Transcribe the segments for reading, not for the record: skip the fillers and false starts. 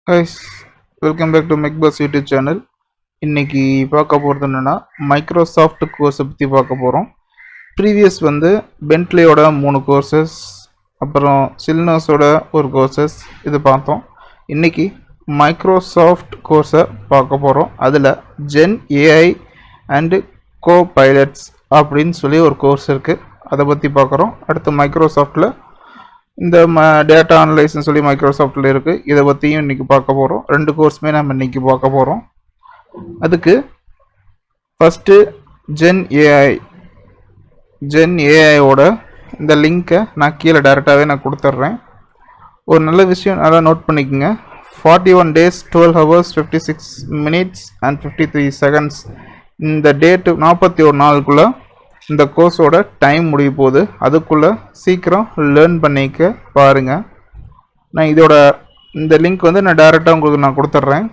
Guys, welcome back to மெக்பஸ் YouTube channel. இன்னைக்கு பார்க்க போகிறது என்னென்னா மைக்ரோசாஃப்ட் கோர்ஸை பற்றி பார்க்க போகிறோம். ப்ரீவியஸ் பென்ட்லியோட 3 கோர்சஸ், அப்புறம் சில்னஸோட ஒரு கோர்சஸ் இது பார்த்தோம். இன்றைக்கி மைக்ரோசாஃப்ட் கோர்ஸை பார்க்க போகிறோம். அதில் Gen AI and copilots அப்படின்னு சொல்லி ஒரு கோர்ஸ் இருக்குது, அதை பற்றி பார்க்குறோம். அடுத்து மைக்ரோசாஃப்டில் இந்த டேட்டா அனலைஸ்ன்னு சொல்லி மைக்ரோசாஃப்டில் இருக்குது, இதை பற்றியும் இன்றைக்கி பார்க்க போகிறோம். 2 கோர்ஸுமே நம்ம இன்றைக்கி பார்க்க போகிறோம். அதுக்கு ஃபஸ்ட்டு ஜென் ஏஐயோட இந்த லிங்க்கை நான் கீழே டேரெக்டாகவே நான் கொடுத்துட்றேன். ஒரு நல்ல விஷயம் நல்லா நோட் பண்ணிக்கோங்க. 41 days 12 hours 56 minutes and 53 seconds. இந்த டேட்டு 41 நாளுக்குள்ளே இந்த கோர்ஸோட டைம் முடிய போகுது. அதுக்குள்ளே சீக்கிரம் லேர்ன் பண்ணிக்க பாருங்கள். நான் இதோட இந்த லிங்க் நான் டேரெக்டாக உங்களுக்கு நான் கொடுத்துட்றேன்.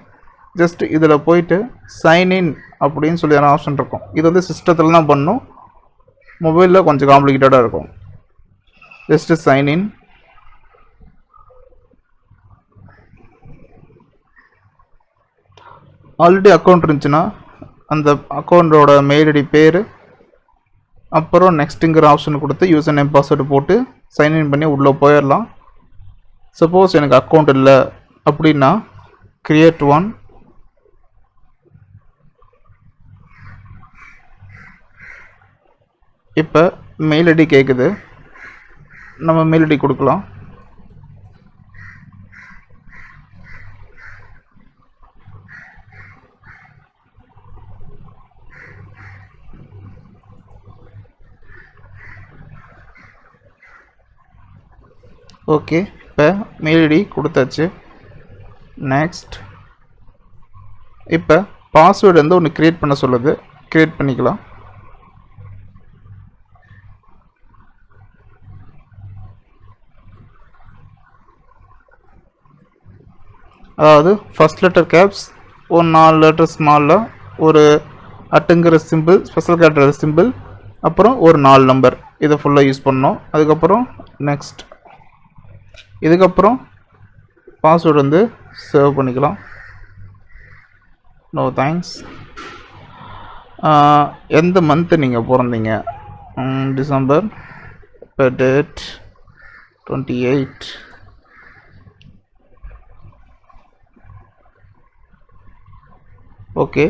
ஜஸ்ட் இதில் போயிட்டு சைன்இன் அப்படின்னு சொல்லி ஆப்ஷன் இருக்கும். இது சிஸ்டத்தில் தான் பண்ணணும், மொபைலில் கொஞ்சம் காம்ப்ளிகேட்டடாக இருக்கும். Just sign in. ஆல்ரெடி அக்கௌண்ட் இருந்துச்சுன்னா அந்த அக்கௌண்ட்டோட மெயில் ஐடி பேர், அப்புறம் நெக்ஸ்ட்டுங்கிற ஆப்ஷன் கொடுத்து யூசர் நேம் பாஸ்வேர்டு போட்டு சைன்இன் பண்ணி உள்ளே போயிடலாம். சப்போஸ் எனக்கு அக்கௌண்ட் இல்லை அப்படின்னா கிரியேட் ஒன். இப்போ மெயில் ஐடி கேட்குது, நம்ம மெயில் ஐடி கொடுக்கலாம். ஓகே, இப்போ மெயில் ஐடி கொடுத்தாச்சு. நெக்ஸ்ட் இப்போ பாஸ்வேர்டு ஒன்று க்ரியேட் பண்ண சொல்லுது, க்ரியேட் பண்ணிக்கலாம். அதாவது ஃபஸ்ட் லெட்டர் கேப்ஸ், ஒரு 4 லெட்டர் ஸ்மாலில், ஒரு அட்டுங்கிற சிம்பிள், ஸ்பெஷல் கேரக்டர் சிம்பிள், அப்புறம் ஒரு 4 நம்பர், இதை ஃபுல்லாக யூஸ் பண்ணோம். அதுக்கப்புறம் நெக்ஸ்ட், இதுக்கப்புறம் பாஸ்வேர்டு சேவ் பண்ணிக்கலாம். No thanks. எந்த மந்த்து நீங்கள் பிறந்தீங்க? டிசம்பர். இப்போ date 28. Okay,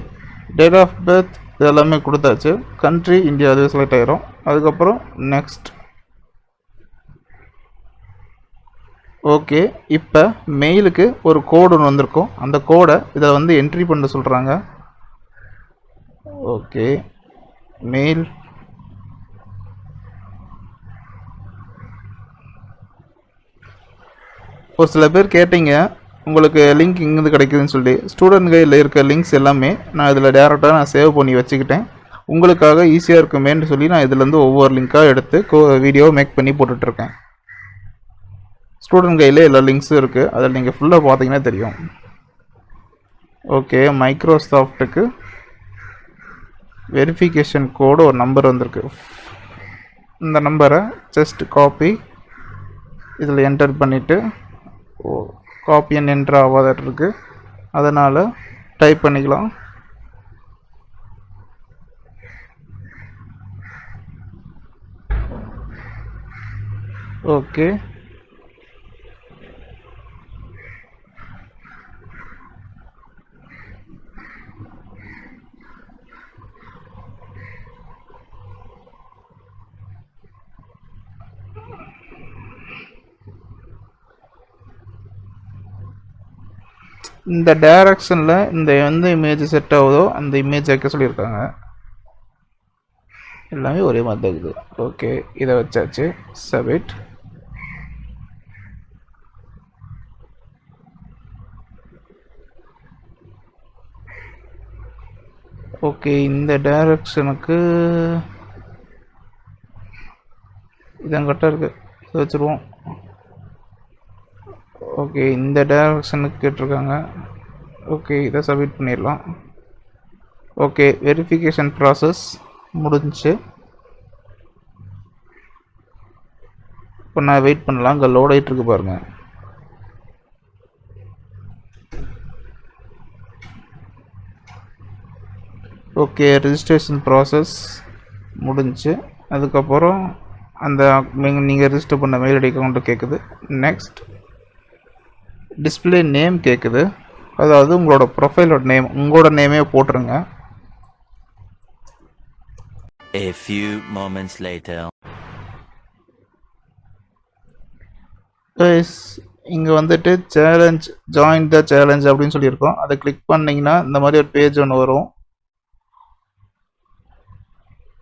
date of birth இதெல்லாமே கொடுத்தாச்சு. கண்ட்ரி இந்தியா அது செலக்ட் ஆகிரும். அதுக்கப்புறம் நெக்ஸ்ட். ஓகே, இப்போ மெயிலுக்கு ஒரு கோடு ஒன்று வந்திருக்கும். அந்த கோடை இதில் என்ட்ரி பண்ண சொல்கிறாங்க. ஓகே, மெயில் ஒரு சில பேர் கேட்டீங்க உங்களுக்கு லிங்க் இங்கேருந்து கிடைக்குதுன்னு சொல்லி. ஸ்டூடெண்ட் கைடில் இருக்க லிங்க்ஸ் எல்லாமே நான் இதில் டேரெக்டாக நான் சேவ் பண்ணி வச்சுக்கிட்டேன். உங்களுக்காக ஈஸியாக இருக்குமேன்னு சொல்லி நான் இதுலேருந்து ஒவ்வொரு லிங்காக எடுத்து வீடியோ மேக் பண்ணி போட்டுட்ருக்கேன். ஸ்டூடெண்ட் கையில் எல்லா லிங்க்ஸும் இருக்குது, அதில் நீங்கள் ஃபுல்லாக பார்த்தீங்கன்னா தெரியும். ஓகே, மைக்ரோசாஃப்ட்டுக்கு வெரிஃபிகேஷன் கோடு ஒரு நம்பர் வந்திருக்கு. இந்த நம்பரை ஜஸ்ட் காப்பி இதில் என்டர் பண்ணிவிட்டு, காப்பி அண்ட் என்ட்ரு ஆகாத இருக்குது, அதனால் டைப் பண்ணிக்கலாம். ஓகே, இந்த டைரக்ஷனில் இந்த எந்த இமேஜ் செட் ஆகுதோ அந்த இமேஜ் வைக்க சொல்லியிருக்காங்க. எல்லாமே ஒரே மாதிரி தான் இருக்குது. ஓகே, இதை வச்சாச்சு. சப்மிட். ஓகே, இந்த டைரக்ஷனுக்கு இதங்கிட்ட இருக்குது, இதை வச்சுருவோம். ஓகே, இந்த டைரக்ஷனுக்கு கேட்டிருக்காங்க. ஓகே, இதை சப்மிட் பண்ணிடலாம். ஓகே, வெரிஃபிகேஷன் ப்ராசஸ் முடிஞ்சு. இப்போ நான் வெயிட் பண்ணலாம். இங்கே லோட் ஆகிட்டு இருக்கு பாருங்கள். ஓகே, ரெஜிஸ்ட்ரேஷன் ப்ராசஸ் முடிஞ்சு. அதுக்கப்புறம் அந்த நீங்கள் ரெஜிஸ்டர் பண்ண மெயில் ஐடி அக்கௌண்ட்டு கேட்குது. நெக்ஸ்ட் டிஸ்பிளே நேம் கேட்குது. அதாவது உங்களோட ப்ரொஃபைலோட நேம், உங்களோட நேமே போட்டுருங்க. A few moments later. இங்கே வந்துட்டு சேலஞ்ச், ஜாயின் த சேலஞ்ச் அப்படின்னு சொல்லியிருக்கோம். அதை கிளிக் பண்ணிங்கன்னா இந்த மாதிரி ஒரு பேஜ் ஒன்று வரும்.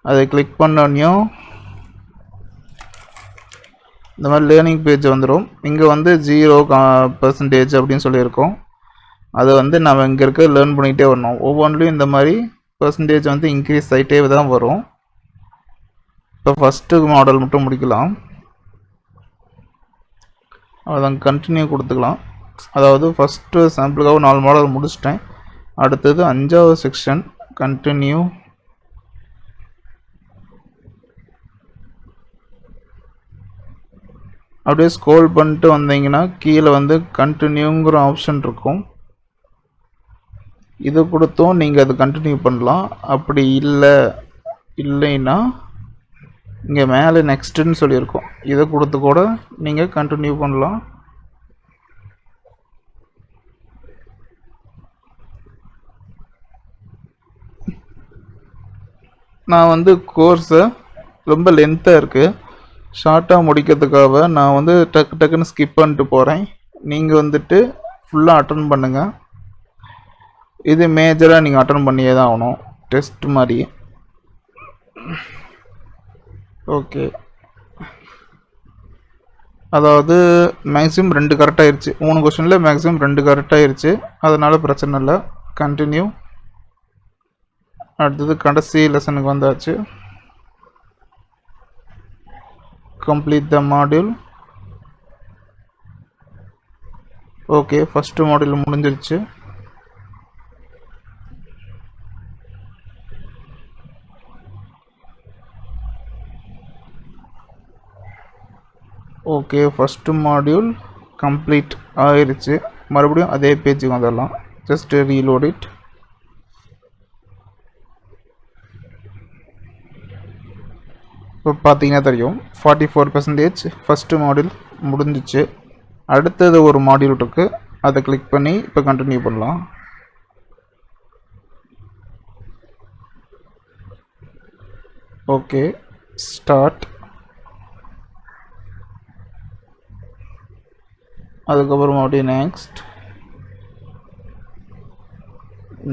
அதை கிளிக் பண்ணோன்னையும் இந்த மாதிரி லேர்னிங் பேஜ் வந்துடும். இங்கே வந்து 0% அப்படின்னு சொல்லியிருக்கோம். அதை வந்து நம்ம இங்கே இருக்க லேர்ன் பண்ணிகிட்டே வரணும். ஒவ்வொன்றிலையும் இந்த மாதிரி பர்சன்டேஜ் வந்து இன்க்ரீஸ் ஆகிட்டே தான் வரும். இப்போ ஃபஸ்ட்டு மாடல் மட்டும் முடிக்கலாம். அதான் கண்டினியூ கொடுத்துக்கலாம். அதாவது ஃபஸ்ட்டு சாம்பிளுக்காக 4 மாடல் முடிச்சிட்டேன். அடுத்தது 5வது செக்ஷன் கண்டினியூ. அப்படியே ஸ்க்ரோல் பண்ணிட்டு வந்தீங்கன்னா கீழே வந்து கண்டினியூங்கிற ஆப்ஷன் இருக்கும். இது கொடுத்தும் நீங்கள் அது கண்டினியூ பண்ணலாம். அப்படி இல்லைன்னா இங்கே மேலே நெக்ஸ்ட்டுன்னு சொல்லியிருக்கோம். இதை கொடுத்து கூட நீங்கள் கண்டினியூ பண்ணலாம். நான் வந்து கோர்ஸை ரொம்ப லென்த்தாக இருக்குது, ஷார்ட்டாக முடிக்கிறதுக்காக நான் வந்து டக்குன்னு ஸ்கிப் பண்ணிட்டு போகிறேன். நீங்கள் வந்துட்டு ஃபுல்லாக அட்டன் பண்ணுங்கள். இது மேஜராக நீங்கள் அட்டன் பண்ணியே தான் ஆகணும், டெஸ்ட் மாதிரி. ஓகே, அதாவது மேக்ஸிமம் 2 கரெக்டாகிருச்சு. 3 கொஷனில் மேக்ஸிமம் 2 கரெக்டாகிருச்சு. அதனால் பிரச்சனை இல்லை. கண்டினியூ. அடுத்தது கடைசி லெசனுக்கு வந்தாச்சு. Complete the module. Okay, first module முடிஞ்சிருச்சு. ஓகே, ஃபஸ்ட்டு மாடியூல் கம்ப்ளீட் ஆகிருச்சு. மறுபடியும் அதே பேஜுக்கு வந்துடலாம். Just reload it. இப்போ பார்த்தீங்கன்னா தெரியும் 44% ஃபஸ்ட்டு மாடியூல் முடிஞ்சிச்சு. அடுத்தது ஒரு மாடியூல் இருக்குது, அதை கிளிக் பண்ணி இப்போ கண்டினியூ பண்ணலாம். Okay, start. அதுக்கப்புறம் மறுபடியும் next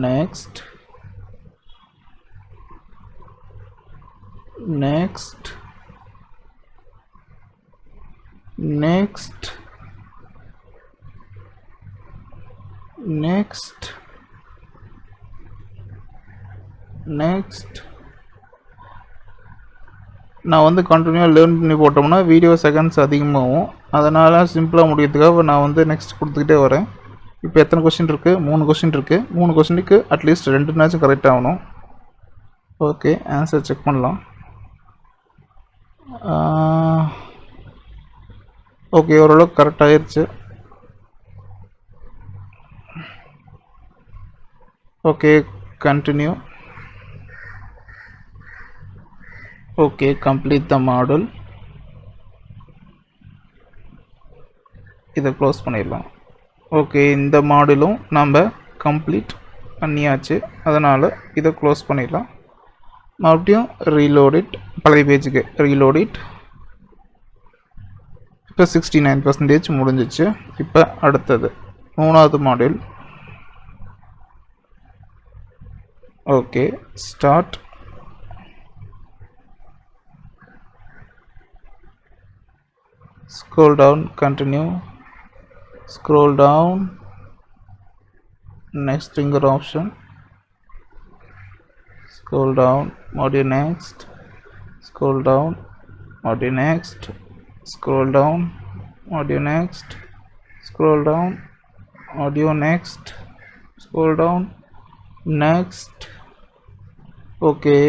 next next next next next நான் வந்து கண்டினியூவாக லேர்ன் பண்ணி போட்டோம்னா வீடியோ செகண்ட்ஸ் அதிகமாகும். அதனால் சிம்பிளாக முடிக்கிறதுக்காக நான் வந்து நெக்ஸ்ட் கொடுத்துக்கிட்டே வரேன். இப்போ எத்தனை கொஸ்டின் இருக்குது? 3 கொஸ்டின் இருக்குது. 3 கொஸ்டினுக்கு அட்லீஸ்ட் 2 கரெக்ட் ஆகணும். ஓகே, ஆன்சர் செக் பண்ணலாம். ஓகே, ஓரளவுக்கு கரெக்ட் ஆகிருச்சு. Okay, continue. Okay, complete the model. இதை க்ளோஸ் பண்ணிடலாம். ஓகே, இந்த மாடலும் நம்ம கம்ப்ளீட் பண்ணியாச்சு. அதனால் இதை க்ளோஸ் பண்ணிடலாம். மறுபடியும் ரீலோடிட், பழைய பேஜுக்கு ரீலோடிட். இப்போ 69% முடிஞ்சிச்சு. இப்போ அடுத்தது 3வது model. Okay, start. Scroll down, continue. Scroll down, next finger option. Scroll down, module next. Scroll down, module next. Scroll down, module next. Scroll down, audio next. Scroll down, next. Okay,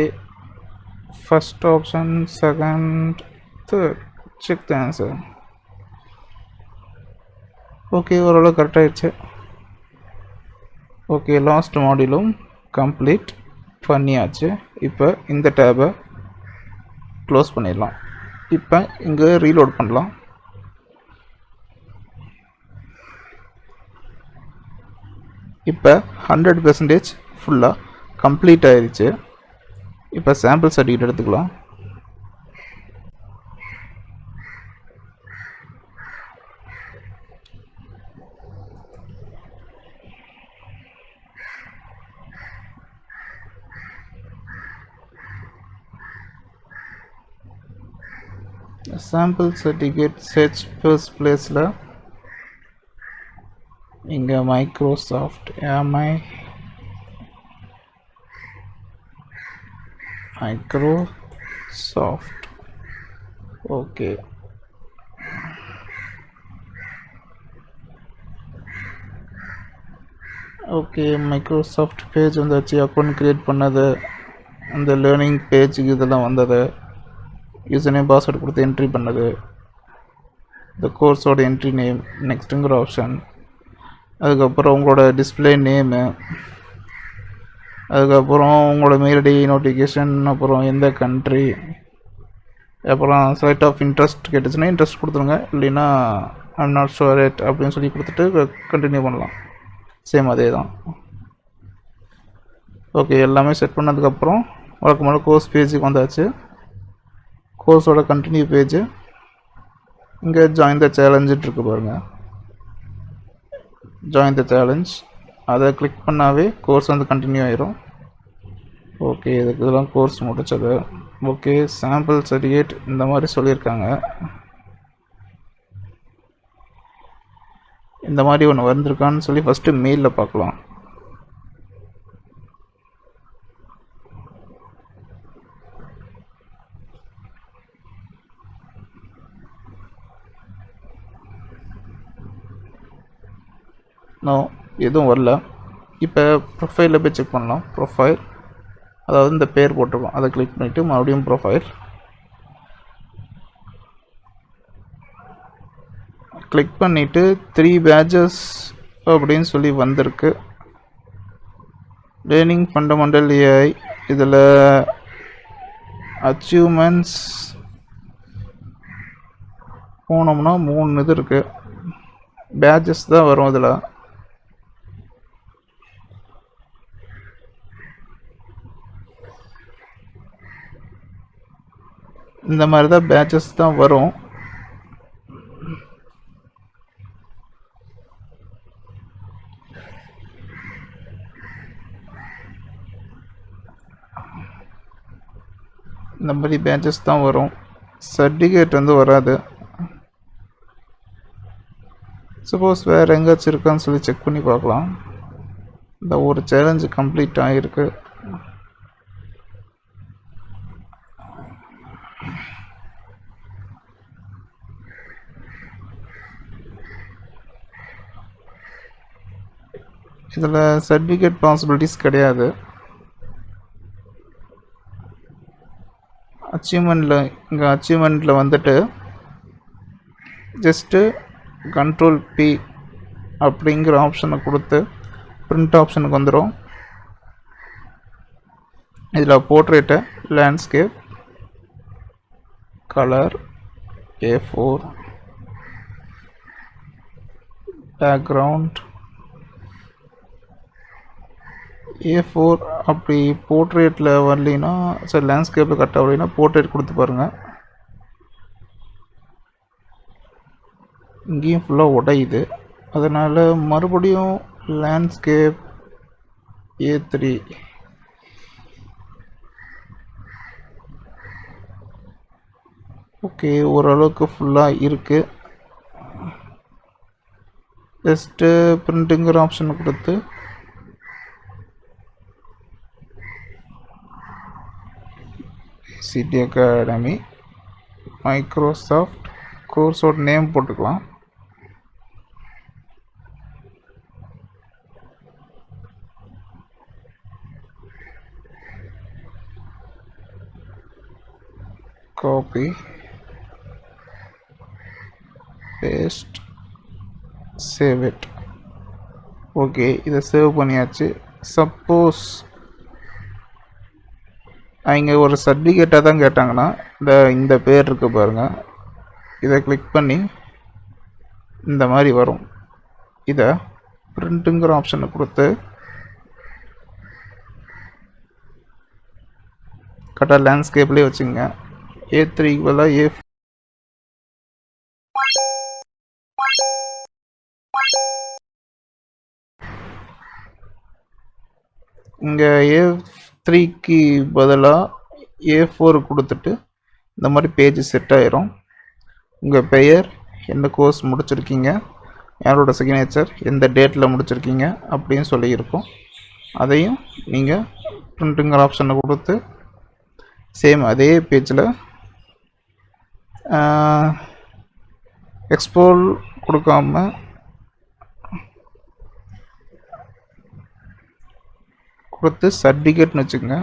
first option, second, third. Check the answer. Okay, ஓரளவு கரெக்டாகிடுச்சு. Okay, last மாடியூலும் complete. பண்ணியாச்சு. இப்போ இந்த டேபை close பண்ணிடலாம். இப்போ இங்கே reload பண்ணலாம். இப்போ 100% ஃபுல்லாக கம்ப்ளீட் ஆயிடுச்சு. இப்போ சாம்பிள் சர்டிஃபிகேட் எடுத்துக்கலாம். சாம்பிள் சர்டிஃபிகேட் சர்ச் ஃபர்ஸ்ட் பிளேஸில் இங்கே Microsoft Microsoft okay. Okay, Microsoft page வந்தாச்சு. அக்கௌண்ட் க்ரியேட் பண்ணது, அந்த லேர்னிங் பேஜுக்கு இதெல்லாம் வந்தது, யூசர் நேம் பாஸ்வேர்டு கொடுத்து என்ட்ரி பண்ணது, இந்த கோர்ஸோட என்ட்ரி நேம் நெக்ஸ்ட்டுங்கிற ஆப்ஷன், அதுக்கப்புறம் உங்களோட டிஸ்பிளே நேமு, அதுக்கப்புறம் உங்களோட மெயில் ஐடி, நோட்டிஃபிகேஷன், அப்புறம் எந்த கண்ட்ரி, அப்புறம் செலக்ட் ஆஃப் இன்ட்ரெஸ்ட் கேட்டுச்சுன்னா இன்ட்ரெஸ்ட் கொடுத்துருங்க, இல்லைன்னா ஐம் நாட் ஷுவர் இட் அப்படின்னு சொல்லி கொடுத்துட்டு கண்டினியூ பண்ணலாம். சேம் அதே தான். ஓகே, எல்லாமே செட் பண்ணதுக்கப்புறம் வழக்கமான கோர்ஸ் பேஜுக்கு வந்தாச்சு. கோர்ஸோட கண்டினியூ பேஜ் இங்கே ஜாயின் த சேலஞ்சுட்டு இருக்கு பாருங்கள். ஜாயின் த சேலஞ்ச் அதை கிளிக் பண்ணாவே கோர்ஸ் வந்து கண்டினியூ ஆயிரும். ஓகே, இதுக்கு இதெல்லாம் கோர்ஸ் முடிச்சது. ஓகே, சாம்பிள் சர்டிஃபிகேட் இந்த மாதிரி சொல்லியிருக்காங்க. இந்த மாதிரி ஒன்று வந்திருக்கான்னு சொல்லி ஃபஸ்ட்டு மெயிலில் பார்க்கலாம். நோ, எதுவும் வரல. இப்போ ப்ரொஃபைலில் போய் செக் பண்ணலாம். ப்ரொஃபைல், அதாவது இந்த பேர் போட்டிருக்கோம், அதை கிளிக் பண்ணிவிட்டு மறுபடியும் ப்ரொஃபைல் கிளிக் பண்ணிவிட்டு 3 பேட்சஸ் அப்படின்னு சொல்லி வந்திருக்கு. லேர்னிங் ஃபண்டமெண்டல் ஏஐ, இதில் அச்சீவ்மெண்ட்ஸ் போனோம்னா 3 இது இருக்குது. பேட்சஸ் தான் வரும். இதில் இந்த மாதிரி தான் பேட்சஸ் தான் வரும். இந்த மாதிரி பேட்சஸ் தான் வரும். சர்டிஃபிகேட் வந்து வராது. சப்போஸ் வேறு எங்கேயாச்சும் இருக்கான்னு சொல்லி செக் பண்ணி பார்க்கலாம். இந்த ஒரு சேலஞ்சு கம்ப்ளீட் ஆகிருக்கு. இதில் சர்டிஃபிகேட் பாசிபிலிட்டிஸ் கிடையாது. அச்சீவ்மெண்ட்டில் வந்துட்டு ஜஸ்ட்டு Ctrl+P அப்படிங்கிற ஆப்ஷனை கொடுத்து பிரிண்ட் ஆப்ஷனுக்கு வந்துடும். இதில் போர்ட்ரேட்டை, landscape, colour, A4, background, A4 அப்படி போர்ட்ரேட்டில் வரலைன்னா, சரி லேண்ட்ஸ்கேப்பில் கரெக்டாக வரலைன்னா போர்ட்ரேட் கொடுத்து பாருங்கள். இங்கேயும் ஃபுல்லாக உடையுது. அதனால் மறுபடியும் லேண்ட்ஸ்கேப் A3, ஓகே, ஓரளவுக்கு ஃபுல்லாக இருக்குது. ஜஸ்ட்டு பிரிண்ட்டுங்கிற ஆப்ஷனை கொடுத்து சிடி அகாடமி மைக்ரோசாஃப்ட் கோர்ஸோட நேம் போட்டுக்கலாம். Copy, paste, save it. Okay, இதை சேவ் பண்ணியாச்சு. சப்போஸ் அவங்க ஒரு சர்டிஃபிகேட்டாக தான் கேட்டாங்கன்னா இந்த பேர் இருக்கு பாருங்கள், இதை கிளிக் பண்ணி இந்த மாதிரி வரும். இதை பிரிண்ட்டுங்கிற ஆப்ஷனை கொடுத்து கரெக்டாக லேண்ட்ஸ்கேப்லேயே வச்சுங்க. A3 பதிலாக இங்கே A3க்கு பதிலாக A4 கொடுத்துட்டு இந்த மாதிரி பேஜ் செட் ஆயிரும். உங்கள் பெயர், எந்த கோர்ஸ் முடிச்சிருக்கீங்க, யாரோட சிக்னேச்சர், எந்த டேட்டில் முடிச்சிருக்கீங்க அப்படின்னு சொல்லியிருக்கோம். அதையும் நீங்கள் பிரிண்ட்டுங்கிற ஆப்ஷனை கொடுத்து சேம் அதே பேஜில் எக்ஸ்போர்ட் கொடுக்காம கொடுத்து சர்டிஃபிகேட்னு வச்சுக்கோங்க.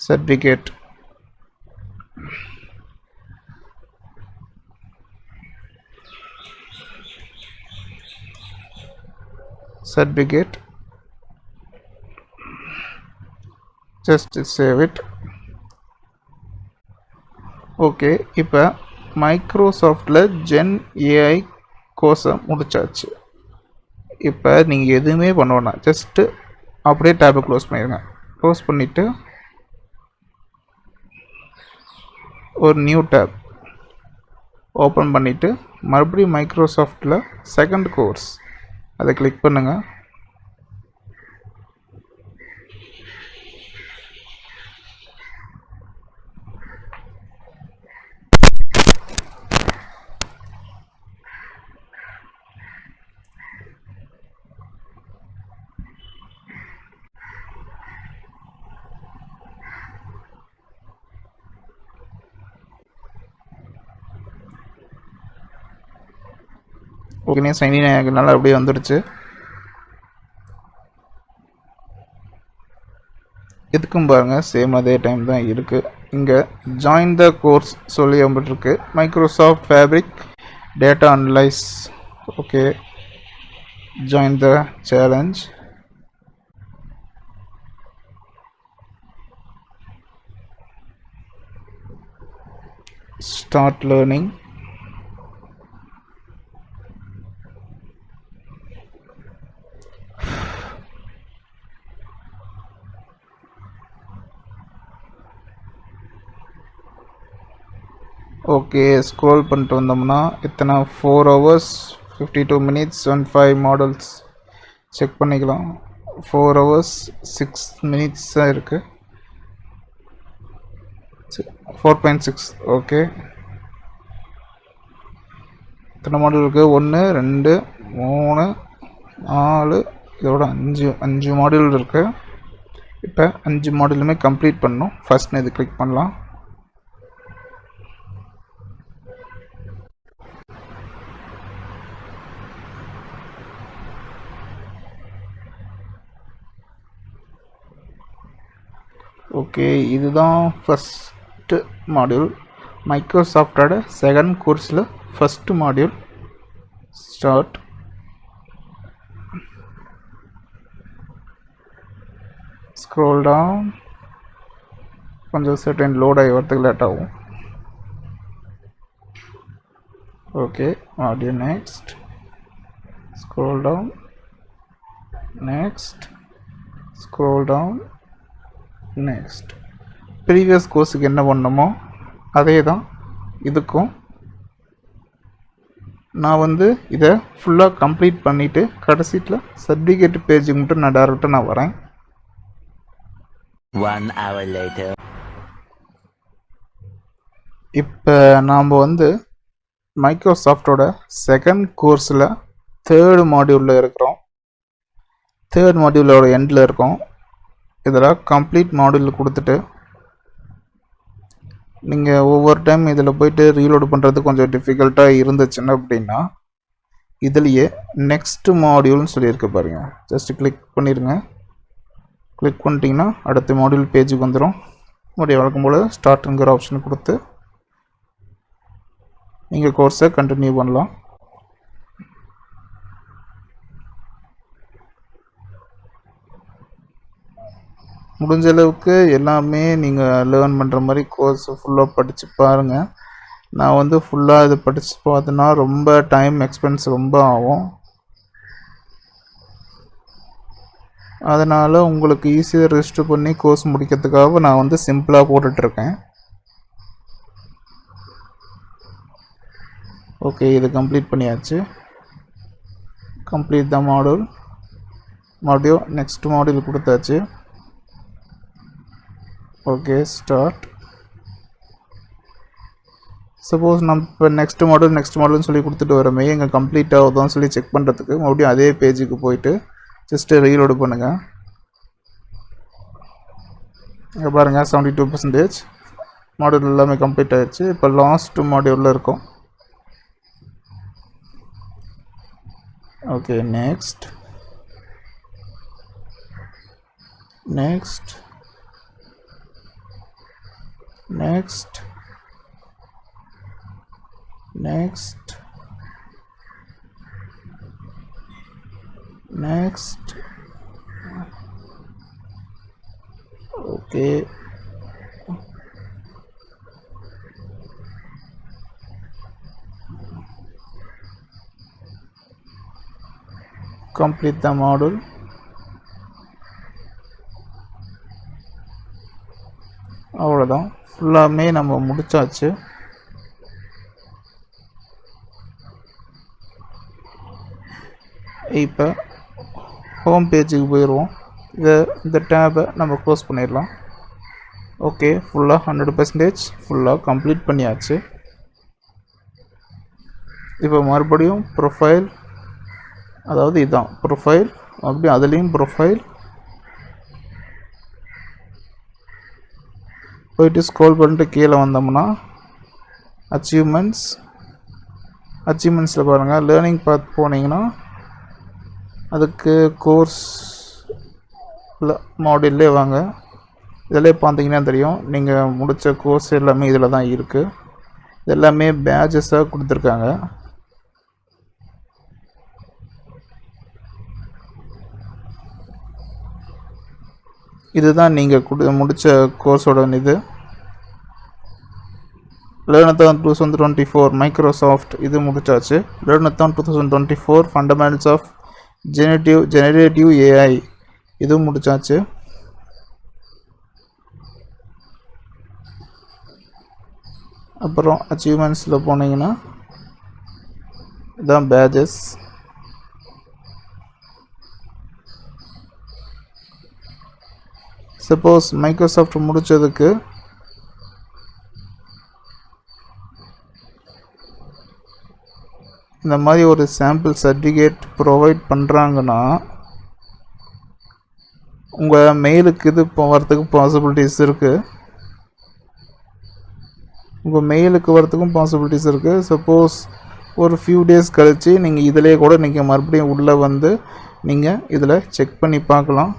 Certificate just save it. Okay, இப்போ மைக்ரோசாஃப்டில் ஜென் ஏஐ கோர்ஸை முடிச்சாச்சு. இப்போ நீங்கள் எதுவுமே பண்ண வேணாம், ஜஸ்ட்டு அப்படியே டேப்பை க்ளோஸ் பண்ணிடுங்க. க்ளோஸ் பண்ணிவிட்டு ஒரு நியூ டேப் ஓப்பன் பண்ணிவிட்டு மறுபடியும் மைக்ரோசாஃப்டில் செகண்ட் கோர்ஸ் அதை கிளிக் பண்ணுங்கள். ஓகே, சைன்இன் ஆகினால அப்படியே வந்துடுச்சு. இதுக்கும் பாருங்கள் சேம் அதே டைம் தான் இருக்குது. இங்கே ஜாயின் த கோர்ஸ் சொல்லி வந்துட்டுருக்கு. Microsoft fabric data analyse. Okay, join the challenge. Start learning. Okay, scroll பண்ணிட்டு வந்தோம்னா இத்தனை 4 hours 52 minutes and 5 models check பண்ணிக்கலாம். 4 hours 6 minutes தான் இருக்குது. 4.6. ஓகே, இத்தனை மாடல் இருக்குது. 1 2 3 4 இதோட 5 மாடல் இருக்குது. இப்போ 5 மாடலுமே கம்ப்ளீட் பண்ணணும். ஃபஸ்ட் இது கிளிக் பண்ணலாம். ஓகே, இதுதான் ஃபஸ்ட்டு மாடியூல். மைக்ரோசாஃப்டோட செகண்ட் கோர்ஸில் first module. Start. Scroll down. கொஞ்சம் செகண்ட் லோட் ஆகி வரதுக்கு லேட் ஆகும். Okay, module next. Scroll down. Next. Scroll down. Next. Previous கோர்ஸுக்கு என்ன பண்ணணுமோ அதே தான் இதுக்கும். நான் இதை ஃபுல்லாக கம்ப்ளீட் பண்ணிவிட்டு கடைசியில் சர்டிஃபிகேட் பேஜுக்கு மட்டும் நான் டேரெக்டாக வரேன். 1 hour later. இப்போ நாம் மைக்ரோசாஃப்டோட செகண்ட் கோர்ஸில் தேர்ட் மாடியூலில் இருக்கிறோம். தேர்ட் மாடியூலோட எண்டில் இருக்கோம். இதில் கம்ப்ளீட் மாடியூல் கொடுத்துட்டு நீங்கள் ஒவ்வொரு டைம் இதில் போய்ட்டு ரீலோடு பண்ணுறது கொஞ்சம் டிஃபிகல்ட்டாக இருந்துச்சுன்னா அப்படின்னா இதுலேயே நெக்ஸ்ட் மாடியூல்னு சொல்லியிருக்கு பாருங்கள். ஜஸ்ட்டு கிளிக் பண்ணிடுங்க. கிளிக் பண்ணிட்டீங்கன்னா அடுத்த மாடியூல் பேஜுக்கு வந்துடும். மறுபடியும் வழக்கம் போல் ஸ்டார்ட்டுங்கிற ஆப்ஷன் கொடுத்து நீங்கள் கோர்ஸை கண்டினியூ பண்ணலாம். முடிஞ்ச அளவுக்கு எல்லாமே நீங்கள் லேர்ன் பண்ணுற மாதிரி கோர்ஸ் ஃபுல்லாக படித்து பாருங்கள். நான் வந்து ஃபுல்லாக இதை படித்து பார்த்தேன்னா ரொம்ப டைம் எக்ஸ்பென்ஸ் ரொம்ப ஆகும். அதனால் உங்களுக்கு ஈஸியாக ரெஜிஸ்டர் பண்ணி கோர்ஸ் முடிக்கிறதுக்காக நான் வந்து சிம்பிளாக போட்டுட்ருக்கேன். ஓகே, இது கம்ப்ளீட் பண்ணியாச்சு. Complete the module. மறுபடியும் நெக்ஸ்ட் மாடியூல் கொடுத்தாச்சு. Okay, start. சப்போஸ் நம்ம இப்போ நெக்ஸ்ட் மாடல்னு சொல்லி கொடுத்துட்டு வரமே எங்கே கம்ப்ளீட் ஆகுதான்னு சொல்லி செக் பண்ணுறதுக்கு மறுபடியும் அதே பேஜுக்கு போயிட்டு ஜஸ்ட்டு ரீலோடு பண்ணுங்கள். இங்கே பாருங்கள் 72% மாடியூல் எல்லாமே கம்ப்ளீட் ஆகிடுச்சு. இப்போ லாஸ்ட் மாடியூலில் இருக்கும். Okay, next next next next next okay, complete the module. அவ்வளோதான், ஃபுல்லாமே நம்ம முடிச்சாச்சு. இப்போ ஹோம் பேஜுக்கு போயிடுவோம். இந்த டேபை நம்ம க்ளோஸ் பண்ணிடலாம். ஓகே, ஃபுல்லாக 100% ஃபுல்லாக கம்ப்ளீட் பண்ணியாச்சு. இப்போ மறுபடியும் ப்ரொஃபைல், அதாவது இதுதான் ப்ரொஃபைல், அப்படி அதுலேயும் ப்ரொஃபைல் போயிட்டு ஸ்க்ரோல் பண்ணிட்டு கீழே வந்தோம்னா அச்சீவ்மெண்ட்ஸில் பாருங்கள், லேர்னிங் பாத் போனீங்கன்னா அதுக்கு கோர்ஸ் மாடியூல்லே வாங்க. இதிலே பார்த்தீங்கன்னா தெரியும், நீங்கள் முடித்த கோர்ஸ் எல்லாமே இதில் தான் இருக்குது. இது எல்லாமே பேட்சஸாக கொடுத்துருக்காங்க. இதுதான் நீங்கள் முடித்த கோர்ஸோட இது. லேர்னத்தான் 2024 மைக்ரோசாஃப்ட் இது முடிச்சாச்சு. லேர்னத்தான் 2024 ஃபண்டமெண்டல்ஸ் ஆஃப் ஜெனரேட்டிவ் ஏஐ இதுவும் முடிச்சாச்சு. அப்புறம் அச்சீவ்மெண்ட்ஸில் போனீங்கன்னா இதான் பேஜஸ். சப்போஸ் மைக்ரோசாஃப்ட் முடித்ததுக்கு இந்த மாதிரி ஒரு சாம்பிள் சர்டிஃபிகேட் ப்ரொவைட் பண்ணுறாங்கன்னா உங்கள் மெயிலுக்கு இது வரத்துக்கு பாசிபிலிட்டிஸ் இருக்குது. உங்கள் மெயிலுக்கு வரத்துக்கும் பாசிபிலிட்டிஸ் இருக்குது. சப்போஸ் ஒரு ஃபியூ டேஸ் கழித்து நீங்கள் இதிலே கூட நீங்கள் மறுபடியும் உள்ளே வந்து நீங்கள் இதில் செக் பண்ணி பார்க்கலாம்.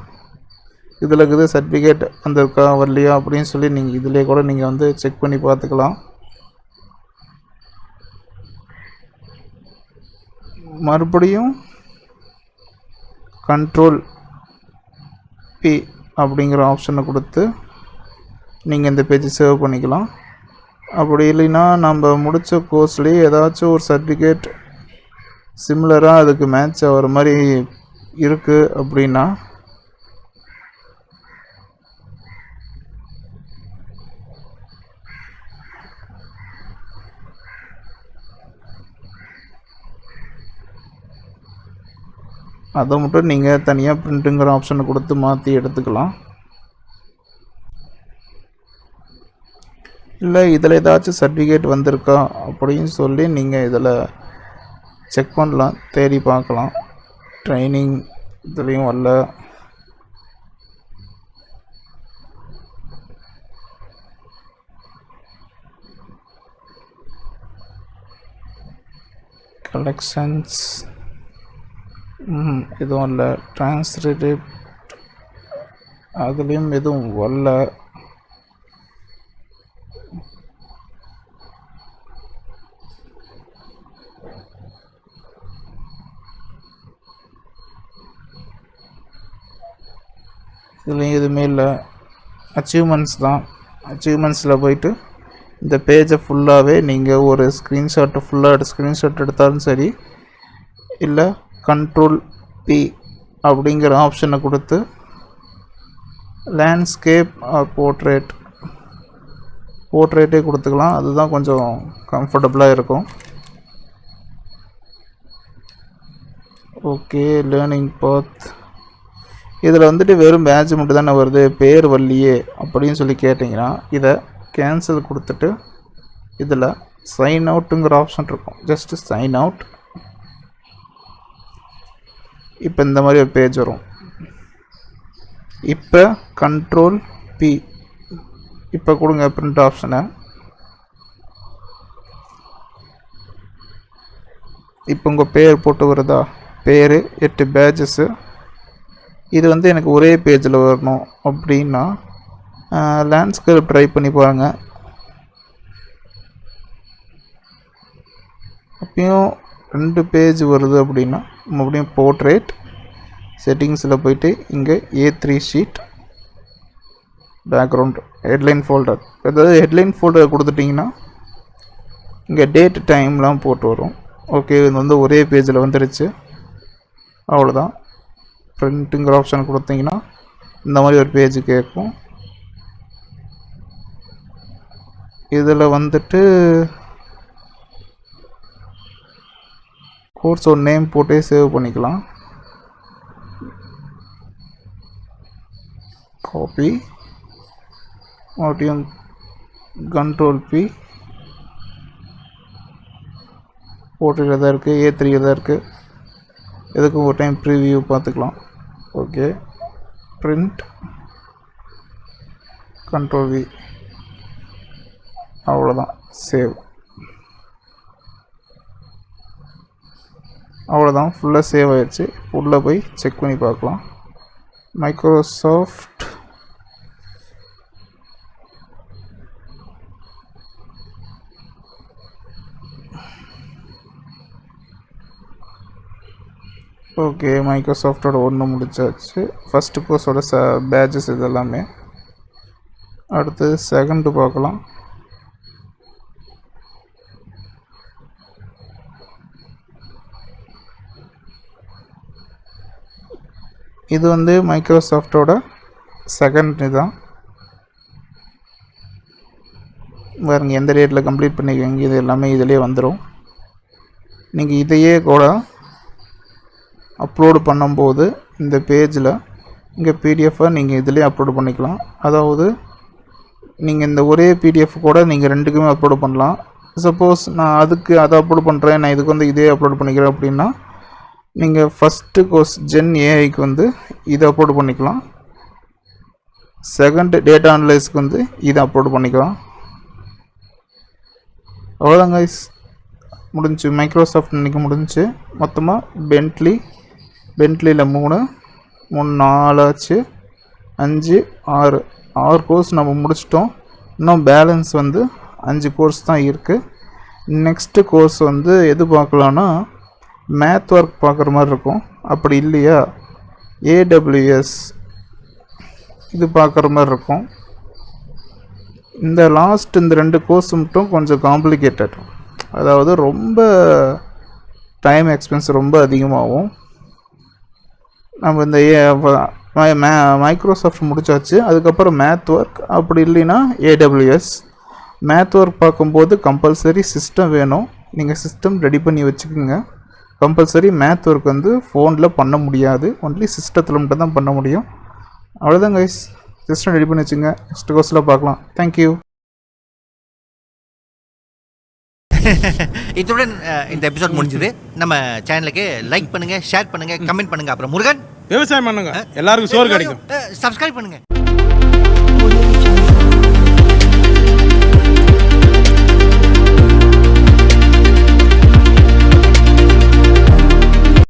இதில் இருக்குது சர்டிஃபிகேட் வந்திருக்கா வரலையா அப்படின்னு சொல்லி நீங்கள் இதிலே கூட நீங்கள் வந்து செக் பண்ணி பார்த்துக்கலாம். மறுபடியும் கண்ட்ரோல் பி அப்படிங்கிற ஆப்ஷனை கொடுத்து நீங்கள் இந்த பேஜை சேவ் பண்ணிக்கலாம். அப்படி இல்லைன்னா நம்ம முடித்த கோர்ஸ்லேயே ஏதாச்சும் ஒரு சர்டிஃபிகேட் சிமிலராக அதுக்கு மேட்ச் ஆகிற மாதிரி இருக்குது அப்படின்னா அதை மட்டும் நீங்கள் தனியாக பிரிண்ட்டுங்கிற ஆப்ஷனை கொடுத்து மாற்றி எடுத்துக்கலாம். இல்லை இதில் ஏதாச்சும் சர்டிஃபிகேட் வந்திருக்கா அப்படின்னு சொல்லி நீங்கள் இதில் செக் பண்ணலாம், தேடி பார்க்கலாம். ட்ரைனிங் இதுலேயும் வரல. கலெக்ஷன்ஸ் எதுவும் இல்லை. ட்ரான்ஸ்கிரிப்ட் அதுலேயும் எதுவும் வரல. இதுலேயும் எதுவுமே இல்லை. அச்சீவ்மெண்ட்ஸ் தான். அச்சீவ்மெண்ட்ஸில் போயிட்டு இந்த பேஜை ஃபுல்லாகவே நீங்கள் ஒரு ஸ்க்ரீன்ஷாட் எடுத்தாலும் சரி, இல்லை கண்ட்ரோல் பி அப்படிங்கிற ஆப்ஷனை கொடுத்து லேண்ட்ஸ்கேப் ஆர் போர்ட்ரேட்டே கொடுத்துக்கலாம். அதுதான் கொஞ்சம் கம்ஃபர்டபுளாக இருக்கும். ஓகே, லேர்னிங் பாத். இதில் வந்துட்டு வெறும் பேட்ச் மட்டும் தானே வருது, பேர் வரலையே அப்படின்னு சொல்லி கேட்டிங்கன்னா இதை கேன்சல் கொடுத்துட்டு இதில் சைன் அவுட்டுங்கிற ஆப்ஷன் இருக்கும். Just sign out. இப்போ இந்த மாதிரி ஒரு பேஜ் வரும். இப்போ கண்ட்ரோல் பி இப்போ கொடுங்க பிரிண்ட் ஆப்ஷனை. இப்போ உங்கள் பேர் போட்டு வருதா, பேர் 8 பேஜஸ்ஸு. இது வந்து எனக்கு ஒரே பேஜில் வரணும் அப்படின்னா லேண்ட்ஸ்கேப் ட்ரை பண்ணி பாருங்கள். அப்பயும் 2 பேஜ் வருது அப்படின்னா மறுபடியும் போர்ட்ரேட் செட்டிங்ஸில் போயிட்டு இங்கே A3 sheet background headline folder. அதாவது ஹெட்லைன் ஃபோல்டர் கொடுத்துட்டிங்கன்னா இங்கே டேட் டைம்லாம் போட்டு வரும். ஓகே, இது வந்து ஒரே பேஜில் வந்துடுச்சு. அவ்வளோதான். ப்ரிண்ட்டுங்கிற ஆப்ஷன் கொடுத்தீங்கன்னா இந்த மாதிரி ஒரு பேஜ் கேட்கும். இதில் வந்துட்டு கோர்ஸோட நேம் போட்டே சேவ் பண்ணிக்கலாம். காப்பி, மறுபடியும் கண்ட்ரோல் பி, போர்ட்ரேட் தான் இருக்குது, A3 தான் இருக்குது. எதுக்கும் ஒரு டைம் ப்ரீவியூ பார்த்துக்கலாம். ஓகே, பிரிண்ட், கண்ட்ரோல் வி, அவ்வளோதான். சேவ். அவ்வளோதான், ஃபுல்லாக சேவ் ஆயிடுச்சு. உள்ளே போய் செக் பண்ணி பார்க்கலாம். மைக்ரோசாஃப்ட் ஓகே, மைக்ரோசாஃப்டோட 1 முடிச்சாச்சு. ஃபஸ்ட்டு கோர்ஸோட பேட்சஸ் இதெல்லாமே. அடுத்து செகண்டு பார்க்கலாம். இது வந்து மைக்ரோசாஃப்டோட செகண்ட் தான். பாருங்க, எந்த டேட்டில் கம்ப்ளீட் பண்ணிக்கோங்க, இது எல்லாமே இதிலே வந்துடும். நீங்கள் இதையே கூட அப்லோடு பண்ணும்போது இந்த பேஜில் இங்கே பிடிஎஃபாக நீங்கள் இதிலே அப்லோடு பண்ணிக்கலாம். அதாவது நீங்கள் இந்த ஒரே பிடிஎஃப் கூட நீங்கள் 2க்குமே அப்லோடு பண்ணலாம். சப்போஸ் நான் அதை அப்லோட் பண்ணுறேன், நான் இதுக்கு வந்து இதே அப்லோட் பண்ணிக்கிறேன் அப்படின்னா நீங்கள் ஃபஸ்ட்டு கோர்ஸ் ஜென் ஏஐக்கு வந்து இதை அப்லோடு பண்ணிக்கலாம். செகண்ட் டேட்டா அனலைஸ்க்கு வந்து இதை அப்லோடு பண்ணிக்கலாம். அவ்வளோதான் கைஸ், முடிஞ்சு. மைக்ரோசாஃப்ட் இன்றைக்கி முடிஞ்சு. மொத்தமாக பென்ட்லியில் 3 4 ஆச்சு, 5 6 கோர்ஸ் நம்ம முடிச்சிட்டோம். இன்னும் பேலன்ஸ் வந்து 5 கோர்ஸ் தான் இருக்குது. நெக்ஸ்ட்டு கோர்ஸ் வந்து எது பார்க்கலான்னா மேத் ஒர்க் பார்க்குற மாதிரி இருக்கும். அப்படி இல்லையா AWS இது பார்க்குற மாதிரி இருக்கும். இந்த 2 கோர்ஸ் மட்டும் கொஞ்சம் காம்ப்ளிகேட்டட். அதாவது ரொம்ப டைம் எக்ஸ்பென்ஸ் ரொம்ப அதிகமாகும். நம்ம இந்த மைக்ரோசாஃப்ட் முடிச்சாச்சு. அதுக்கப்புறம் மேத் ஒர்க், அப்படி இல்லைன்னா AWS. மேத் ஒர்க் பார்க்கும்போது கம்பல்சரி சிஸ்டம் வேணும். நீங்கள் சிஸ்டம் ரெடி பண்ணி வச்சுக்கோங்க. கம்பல்சரி மேத் ஒர்க் வந்து ஃபோனில் பண்ண முடியாது, ஒன்லி சிஸ்டத்தில் மட்டும் தான் பண்ண முடியும். அவ்வளோதான் கைஸ், சிஸ்டம் ரெடி பண்ணி வச்சுங்க. நெக்ஸ்ட் கோர்ஸில் பார்க்கலாம். தேங்க்யூ. இத்துடன் இந்த எபிசோட் முடிஞ்சது. நம்ம சேனலுக்கு லைக் பண்ணுங்க, ஷேர் பண்ணுங்க, கமெண்ட் பண்ணுங்க. அப்புறம் முருகன் விவசாயம் பண்ணுங்க, எல்லாருக்கும் சோறு கிடைக்கும். சப்ஸ்கிரைப் பண்ணுங்க.